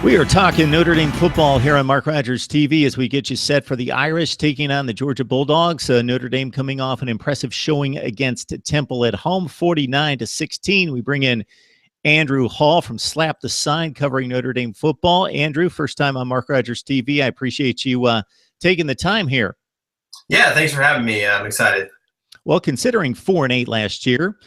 We are talking Notre Dame football here on Mark Rogers TV as we get you set for the Irish taking on the Georgia Bulldogs. Notre Dame coming off an impressive showing against Temple at home, 49-16. We bring in Andrew Hall from Slap the Sign covering Notre Dame football. Andrew, first time on Mark Rogers TV. I appreciate you taking the time here. Yeah, thanks for having me. I'm excited. Well, considering 4-8 last year,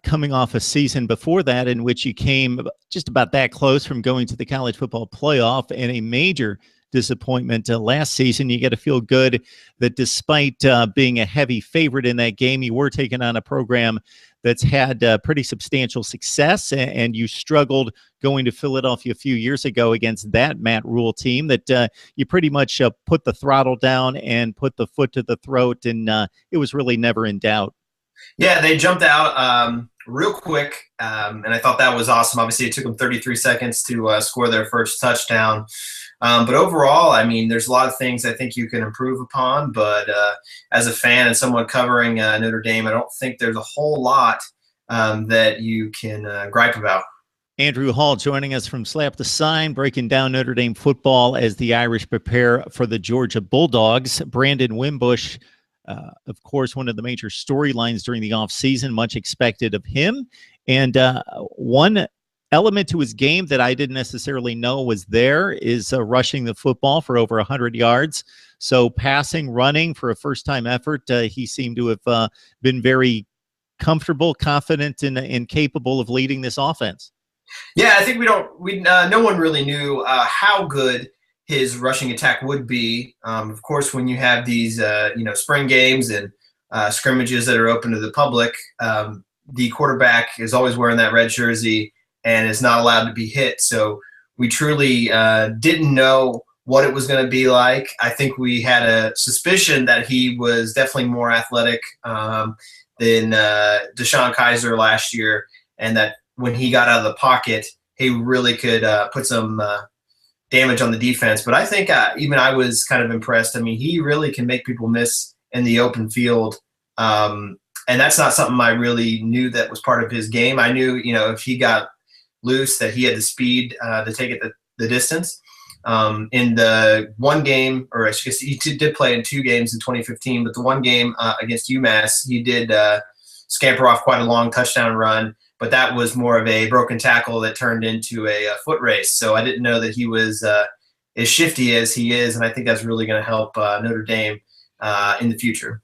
coming off a season before that in which you came just about that close from going to the college football playoff, and a major disappointment last season, you got to feel good that despite being a heavy favorite in that game, you were taking on a program that's had pretty substantial success, and you struggled going to Philadelphia a few years ago against that Matt Rule team that you pretty much put the throttle down and put the foot to the throat, and it was really never in doubt. Yeah, they jumped out real quick, and I thought that was awesome. Obviously, it took them 33 seconds to score their first touchdown. But overall, I mean, there's a lot of things I think you can improve upon. But as a fan and someone covering Notre Dame, I don't think there's a whole lot that you can gripe about. Andrew Hall joining us from Slap the Sign, breaking down Notre Dame football as the Irish prepare for the Georgia Bulldogs. Brandon Wimbush, of course, one of the major storylines during the offseason, much expected of him. And one element to his game that I didn't necessarily know was there is rushing the football for over 100 yards. So passing, running for a first-time effort, he seemed to have been very comfortable, confident, and capable of leading this offense. Yeah, I think no one really knew how good his rushing attack would be. Of course, when you have these, spring games and scrimmages that are open to the public, the quarterback is always wearing that red jersey and is not allowed to be hit. So we truly didn't know what it was going to be like. I think we had a suspicion that he was definitely more athletic than Deshaun Kaiser last year, and that when he got out of the pocket, he really could put some damage on the defense. But I think even I was kind of impressed. I mean, he really can make people miss in the open field. And that's not something I really knew that was part of his game. I knew, if he got loose, that he had the speed to take it the distance. In the one game, or I guess he did play in two games in 2015, but the one game against UMass, he did scamper off quite a long touchdown run. But that was more of a broken tackle that turned into a foot race. So I didn't know that he was as shifty as he is, and I think that's really going to help Notre Dame in the future.